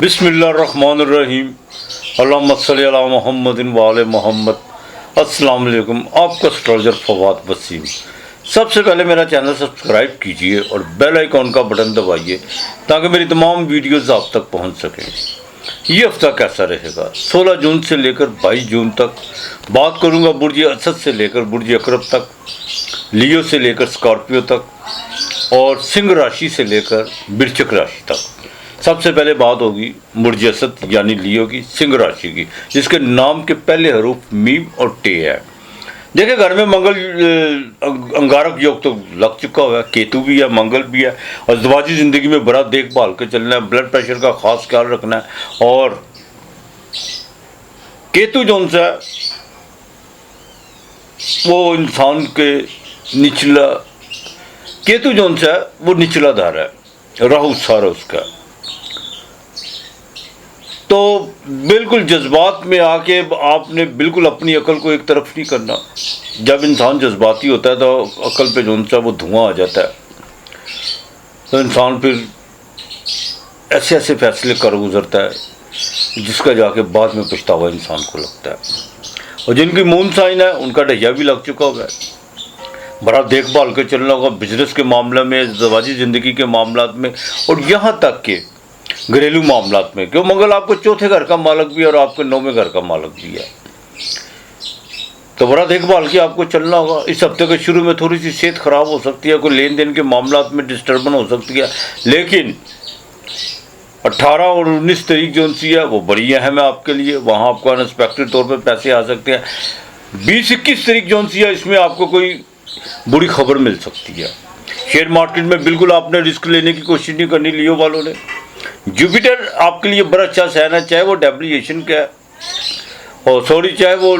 بسم اللہ الرحمن الرحیم اللہم صلی علی محمد وآل محمد۔ السلام علیکم، آپ کا اسٹرالجر فواد وسیم۔ سب سے پہلے میرا چینل سبسکرائب کیجئے اور بیل آئیکن کا بٹن دبائیے تاکہ میری تمام ویڈیوز آپ تک پہنچ سکیں۔ یہ ہفتہ کیسا رہے گا؟ 16 جون سے لے کر 22 جون تک بات کروں گا برج اسد سے لے کر برج عقرب تک، لیو سے لے کر اسکارپیو تک اور سنگھ راشی سے لے کر برچک راشی تک۔ سب سے پہلے بات ہوگی برج اسد یعنی لیو کی، سنگھ راشی کی، جس کے نام کے پہلے حروف میم اور ٹے ہے۔ دیکھیں، گھر میں منگل انگارک یوگ تو لگ چکا ہوا ہے، کیتو بھی ہے، منگل بھی ہے، اور ازدواجی زندگی میں بڑا دیکھ بھال کے چلنا ہے، بلڈ پریشر کا خاص خیال رکھنا ہے۔ اور کیتو جون سا ہے وہ انسان کے نچلا، کیتو جون سا ہے وہ نچلا دھار ہے، راہو سارا اس کا۔ تو بالکل جذبات میں آ کے آپ نے بالکل اپنی عقل کو ایک طرف نہیں کرنا۔ جب انسان جذباتی ہوتا ہے تو عقل پہ جو سا وہ دھواں آ جاتا ہے، تو انسان پھر ایسے ایسے فیصلے کر گزرتا ہے جس کا جا کے بعد میں پچھتاوا انسان کو لگتا ہے۔ اور جن کی مون سائن ہے ان کا ڈہیا بھی لگ چکا ہوا ہے، بڑا دیکھ بھال کے چلنا ہوگا بزنس کے معاملے میں، ازدواجی زندگی کے معاملات میں، اور یہاں تک کہ گھریلو معاملات میں، کیوں منگل آپ کو چوتھے گھر کا مالک بھی ہے اور آپ کے 9ویں گھر کا مالک بھی ہے، تو بڑا دیکھ بھال کے آپ کو چلنا ہوگا۔ اس ہفتے کے شروع میں تھوڑی سی صحت خراب ہو سکتی ہے، کوئی لین دین کے معاملات میں ڈسٹربن ہو سکتی ہے، لیکن 18 اور 19 تاریخ جو سی ہے وہ بڑی اہم ہے آپ کے لیے، وہاں آپ کو انسپیکٹڈ طور پہ پیسے آ سکتے ہیں۔ 20-21 تاریخ جو سی ہے اس میں آپ کو کوئی بری خبر مل سکتی ہے۔ شیئر مارکیٹ میں بالکل آپ نے رسک لینے کی کوشش نہیں کرنی لیو والوں نے۔ جوپیٹر آپ کے لیے بڑا اچھا سائن ہے، چاہے وہ ڈیبلیشن کا ہے اور چاہے وہ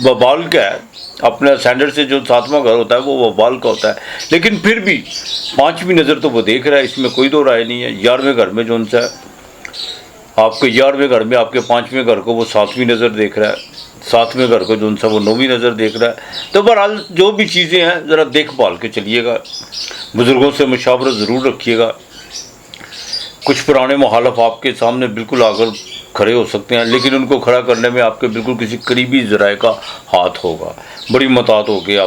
وبال کا ہے، اپنے سینڈر سے جو 7واں گھر ہوتا ہے وہ وبال کا ہوتا ہے، لیکن پھر بھی 5ویں نظر تو وہ دیکھ رہا ہے، اس میں کوئی دو رائے نہیں ہے۔ 11ویں گھر میں جو سا ہے آپ کے 11ویں گھر میں آپ کے 5ویں گھر کو وہ 7ویں نظر دیکھ رہا ہے، 7ویں گھر کو جو سا وہ 9ویں نظر دیکھ رہا ہے۔ تو بہرحال جو بھی چیزیں ہیں ذرا دیکھ بھال کے چلیے گا، بزرگوں سے مشاورت ضرور رکھیے گا۔ کچھ پرانے مخالف آپ کے سامنے بالکل آ کر کھڑے ہو سکتے ہیں، لیکن ان کو کھڑا کرنے میں آپ کے بالکل کسی قریبی ذرائع کا ہاتھ ہوگا۔ بڑی محتاط ہو کے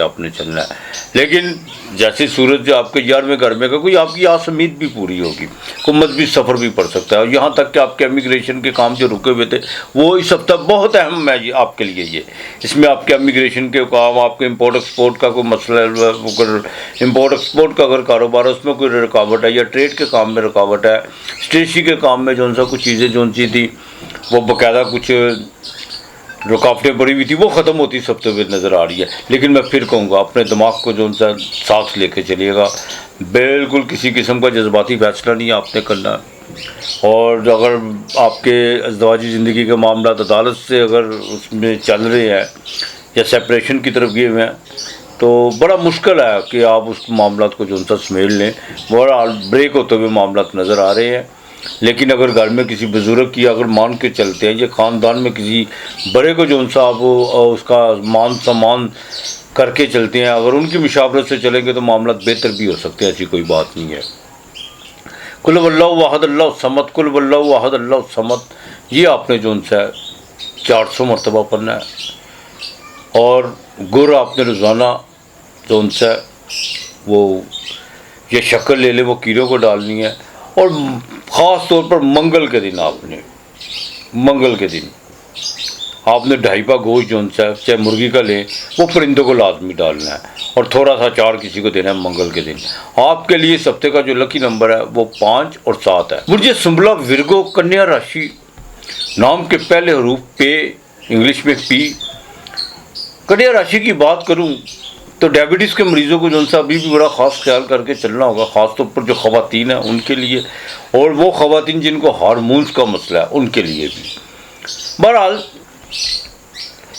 آپ نے چلنا ہے، لیکن جیسے سورج جو آپ کے 11ویں گھر میں کا کوئی آپ کی آس امید بھی پوری ہوگی، کوئی مذہبی سفر بھی پڑ سکتا ہے، اور یہاں تک کہ آپ کے امیگریشن کے کام جو رکے ہوئے تھے وہ اس ہفتہ بہت اہم ہے یہ آپ کے لیے۔ یہ اس میں آپ کے امیگریشن کے کام، آپ کے امپورٹ ایکسپورٹ کا کوئی مسئلہ، امپورٹ ایکسپورٹ کا اگر کاروبار ہے اس میں کوئی رکاوٹ ہے، یا ٹریڈ کے کام میں رکاوٹ ہے، اسٹیشنری کے کام میں جو سا کچھ چیزیں جو سی تھی وہ باقاعدہ کچھ رکاوٹیں پڑی ہوئی تھی وہ ختم ہوتی اس ہفتے میں نظر آ رہی ہے۔ لیکن میں پھر کہوں گا اپنے دماغ کو جو سا ساتھ لے کے چلیے گا، بالکل کسی قسم کا جذباتی فیصلہ نہیں آپ نے کرنا۔ اور اگر آپ کے ازدواجی زندگی کے معاملات عدالت سے اگر اس میں چل رہے ہیں یا سیپریشن کی طرف گئے ہوئے ہیں تو بڑا مشکل ہے کہ آپ اس معاملات کو جو سا سمیل لیں، بڑا بریک ہوتے ہوئے معاملات نظر آ رہے ہیں۔ لیکن اگر گھر میں کسی بزرگ کی اگر مان کے چلتے ہیں، یا خاندان میں کسی بڑے کو جو سا آپ اس کا مان سمان کر کے چلتے ہیں، اگر ان کی مشاورت سے چلیں گے تو معاملات بہتر بھی ہو سکتے ہیں، ایسی کوئی بات نہیں ہے۔ قل هو اللہ واحد اللہ الصمد، قل هو اللہ واحد اللہ الصمد، یہ آپ نے جو سا 400 مرتبہ پڑھنا ہے۔ اور گر آپ نے روزانہ جو سا وہ یہ شکر لے لے وہ کیڑوں کو ڈالنی ہے، اور خاص طور پر منگل کے دن آپ نے 2.5 پا گوشت جو سا چاہے مرغی کا لیں وہ پرندوں کو لازمی ڈالنا ہے، اور تھوڑا سا چار کسی کو دینا ہے منگل کے دن۔ آپ کے لیے اس ہفتے کا جو لکی نمبر ہے وہ 5 اور 7 ہے۔ برج سنبلا ورگو کنیا راشی، نام کے پہلے حروف پے، انگلش میں پی۔ کنیا راشی کی بات کروں تو ڈائبٹیز کے مریضوں کو جو سا ابھی بھی بڑا خاص خیال کر کے چلنا ہوگا، خاص طور پر جو خواتین ہیں ان کے لیے، اور وہ خواتین جن کو ہارمونز کا مسئلہ ہے ان کے لیے بھی۔ بہرحال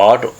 8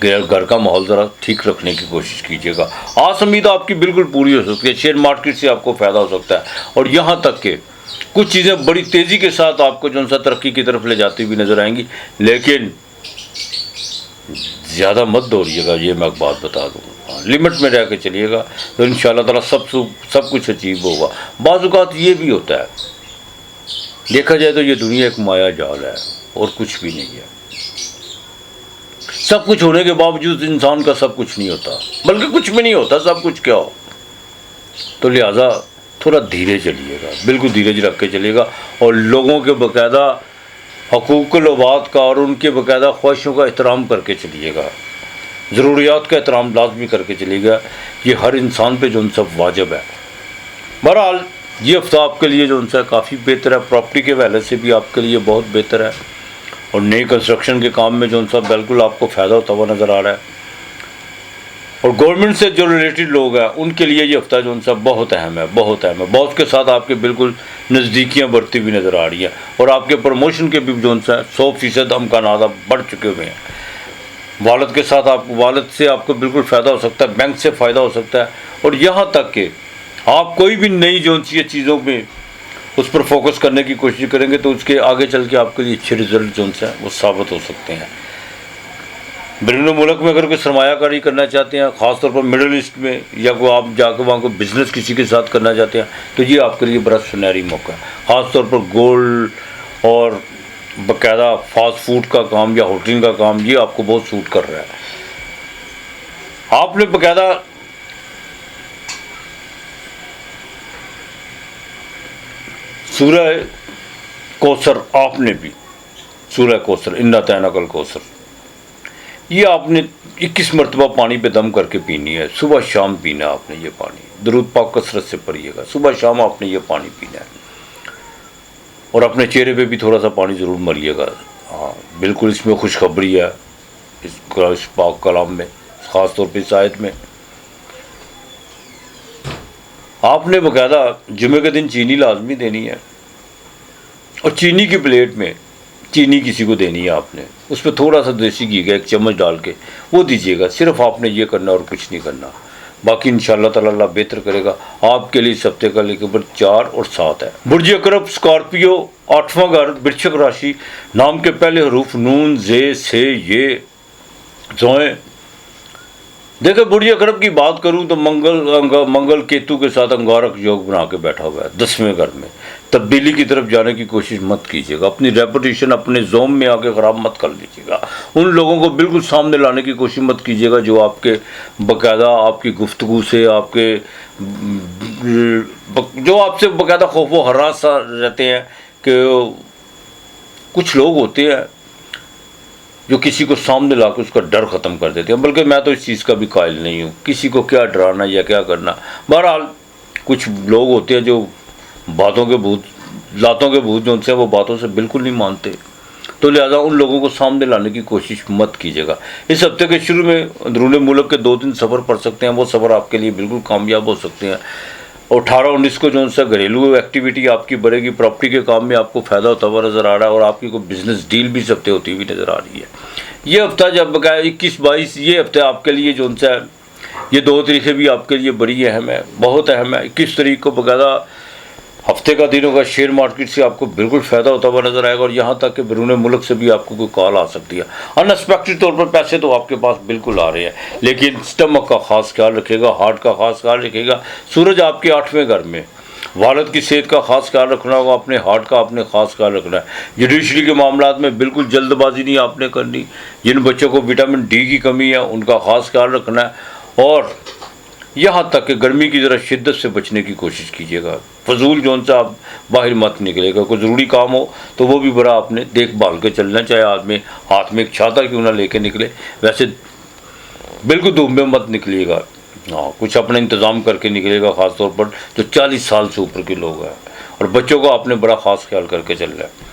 کہ گھر کا ماحول ذرا ٹھیک رکھنے کی کوشش کیجیے گا. آس امید آپ کی بالکل پوری ہو سکتی ہے. شیئر مارکیٹ سے آپ کو فائدہ ہو سکتا ہے اور یہاں تک کہ کچھ چیزیں بڑی تیزی کے ساتھ آپ کو جو سا ترقی کی طرف لے جاتی ہوئی نظر آئیں گی. لیکن زیادہ مت دوڑیے گا, یہ میں ایک بات بتا دوں. لمٹ میں رہ کے چلیے گا تو انشاءاللہ تعالیٰ سب کچھ اچیو ہوگا. بعض اوقات یہ بھی ہوتا ہے, دیکھا جائے تو یہ دنیا ایک مایا جال ہے اور کچھ بھی نہیں ہے. سب کچھ ہونے کے باوجود انسان کا سب کچھ نہیں ہوتا, بلکہ کچھ بھی نہیں ہوتا, سب کچھ کیا ہو. تو لہٰذا تھوڑا دھیرے چلیے گا, بالکل دھیرے رکھ کے چلیے گا اور لوگوں کے باقاعدہ حقوق العباد کا اور ان کے باقاعدہ خواہشوں کا احترام کر کے چلیے گا, ضروریات کا احترام لازمی کر کے چلیے گا. یہ ہر انسان پہ جو ان سب واجب ہے. بہرحال یہ ہفتہ آپ کے لیے جو ان سے کافی بہتر ہے, پراپرٹی کے حوالے سے بھی آپ کے لیے بہت بہتر ہے اور نئی کنسٹرکشن کے کام میں جو ان سا بالکل آپ کو فائدہ ہوتا ہوا نظر آ رہا ہے. اور گورنمنٹ سے جو ریلیٹڈ لوگ ہیں ان کے لیے یہ ہفتہ جو ان سا بہت اہم ہے, بہت اہم ہے. باس کے ساتھ آپ کے بالکل نزدیکیاں بڑھتی ہوئی نظر آ رہی ہیں اور آپ کے پروموشن کے بھی جو ان سا 100% امکانات بڑھ چکے ہوئے ہیں. والد کے ساتھ والد سے آپ کو بالکل فائدہ ہو سکتا ہے, بینک سے فائدہ ہو سکتا ہے. اور یہاں تک کہ آپ کوئی بھی نئی جو چیزوں میں اس پر فوکس کرنے کی کوشش کریں گے تو اس کے آگے چل کے آپ کے لیے اچھے رزلٹ جو ہیں وہ ثابت ہو سکتے ہیں. بیرون ملک میں اگر کوئی سرمایہ کاری کرنا چاہتے ہیں, خاص طور پر مڈل ایسٹ میں, یا کوئی آپ جا کے وہاں کو بزنس کسی کے ساتھ کرنا چاہتے ہیں تو یہ آپ کے لیے بڑا سنہری موقع ہے. خاص طور پر گولڈ اور باقاعدہ فاسٹ فوڈ کا کام یا ہوٹلنگ کا کام, یہ آپ کو بہت سوٹ کر رہا ہے. آپ نے باقاعدہ سورہ کوثر, آپ نے بھی سورہ کوثر انا اعطیناک الکوثر, یہ آپ نے 21 مرتبہ پانی پہ دم کر کے پینی ہے. صبح شام پینا ہے آپ نے یہ پانی. درود پاک کثرت سے پڑھیے گا. صبح شام آپ نے یہ پانی پینا ہے اور اپنے چہرے پہ بھی تھوڑا سا پانی ضرور مریے گا. ہاں بالکل, اس میں خوشخبری ہے اس پاک کلام میں, خاص طور پہ اس آیت میں. آپ نے باقاعدہ جمعے کے دن چینی لازمی دینی ہے اور چینی کی پلیٹ میں چینی کسی کو دینی ہے. آپ نے اس پہ تھوڑا سا دیسی گھی کا 1 چمچ ڈال کے وہ دیجیے گا. صرف آپ نے یہ کرنا اور کچھ نہیں کرنا. باقی انشاءاللہ تعالی اللہ بہتر کرے گا. آپ کے لیے اس ہفتے کا نمبر 4 اور 7 ہے. برج اقرب, اسکارپیو, 8واں گھر, برچک راشی, نام کے پہلے حروف نون, زے, سے, یہ, زوئیں. دیکھیں برج اقرب کی بات کروں تو منگل کیتو کے ساتھ انگارک یوگ بنا کے بیٹھا ہوا ہے 10ویں گھر میں. تبدیلی کی طرف جانے کی کوشش مت کیجیے گا. اپنی ریپوٹیشن اپنے زوم میں آ کے خراب مت کر لیجیے گا. ان لوگوں کو بالکل سامنے لانے کی کوشش مت کیجیے گا جو آپ کے باقاعدہ آپ کی گفتگو سے, آپ کے جو آپ سے باقاعدہ خوف و ہراس رہتے ہیں. کہ کچھ لوگ ہوتے ہیں جو کسی کو سامنے لا کے اس کا ڈر ختم کر دیتے ہیں, بلکہ میں تو اس چیز کا بھی قائل نہیں ہوں. کسی کو کیا ڈرانا یا کیا کرنا. بہرحال کچھ لوگ ہوتے ہیں جو باتوں کے بھوت جو ان سے وہ باتوں سے بالکل نہیں مانتے, تو لہذا ان لوگوں کو سامنے لانے کی کوشش مت کیجیے گا. اس ہفتے کے شروع میں اندرون ملک کے 2-3 سفر پڑ سکتے ہیں. وہ سفر آپ کے لیے بالکل کامیاب ہو سکتے ہیں. اور 18-19 کو جو ان سے گھریلو ایکٹیویٹی آپ کی بڑھے گی. پراپرٹی کے کام میں آپ کو فائدہ ہوتا ہوا نظر آ رہا ہے اور آپ کی کوئی بزنس ڈیل بھی اس ہفتے ہوتی ہوئی نظر آ رہی ہے. یہ ہفتہ جب 21-22 یہ ہفتے آپ کے لیے جو ان سے یہ 2 تاریخیں بھی آپ کے لیے بڑی اہم ہے, بہت اہم ہے. 21 تاریخ کو باقاعدہ ہفتے کا دن ہوگا. شیئر مارکیٹ سے آپ کو بالکل فائدہ ہوتا ہوا نظر آئے گا اور یہاں تک کہ بیرون ملک سے بھی آپ کو کوئی کال آ سکتی ہے. ان ایکسپیکٹڈ طور پر پیسے تو آپ کے پاس بالکل آ رہے ہیں, لیکن اسٹمک کا خاص خیال رکھے گا, ہارٹ کا خاص خیال رکھے گا. سورج آپ کے 8ویں گھر میں, والد کی صحت کا خاص خیال رکھنا ہوگا. اپنے ہارٹ کا آپ نے خاص خیال رکھنا ہے. جوڈیشری کے معاملات میں بالکل جلد بازی نہیں آپ نے کرنی. جن بچوں کو وٹامن ڈی کی کمی ہے ان کا خاص خیال رکھنا ہے. اور یہاں تک کہ گرمی کی ذرا شدت سے بچنے کی کوشش کیجیے گا. فضول جو ان سے آپ باہر مت نکلے گا. کوئی ضروری کام ہو تو وہ بھی بڑا آپ نے دیکھ بھال کے چلنا, چاہے آدمی ہاتھ میں ایک چھاتا کیوں نہ لے کے نکلے. ویسے بالکل دھوپ میں مت نکلیے گا. ہاں کچھ اپنا انتظام کر کے نکلے گا, خاص طور پر جو 40 سال سے اوپر کے لوگ ہیں. اور بچوں کو آپ نے بڑا خاص خیال کر کے چل رہا ہے.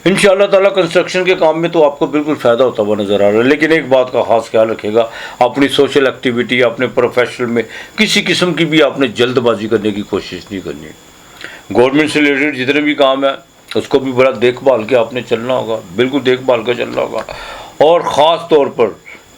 انشاءاللہ تعالیٰ کنسٹرکشن کے کام میں تو آپ کو بالکل فائدہ ہوتا ہوا نظر آ رہا ہے. لیکن ایک بات کا خاص خیال رکھے گا, اپنی سوشل ایکٹیویٹی, اپنے پروفیشنل میں کسی قسم کی بھی آپ نے جلد بازی کرنے کی کوشش نہیں کرنی. گورنمنٹ سے ریلیٹڈ جتنے بھی کام ہیں اس کو بھی بڑا دیکھ بھال کے آپ نے چلنا ہوگا, بالکل دیکھ بھال کے چلنا ہوگا. اور خاص طور پر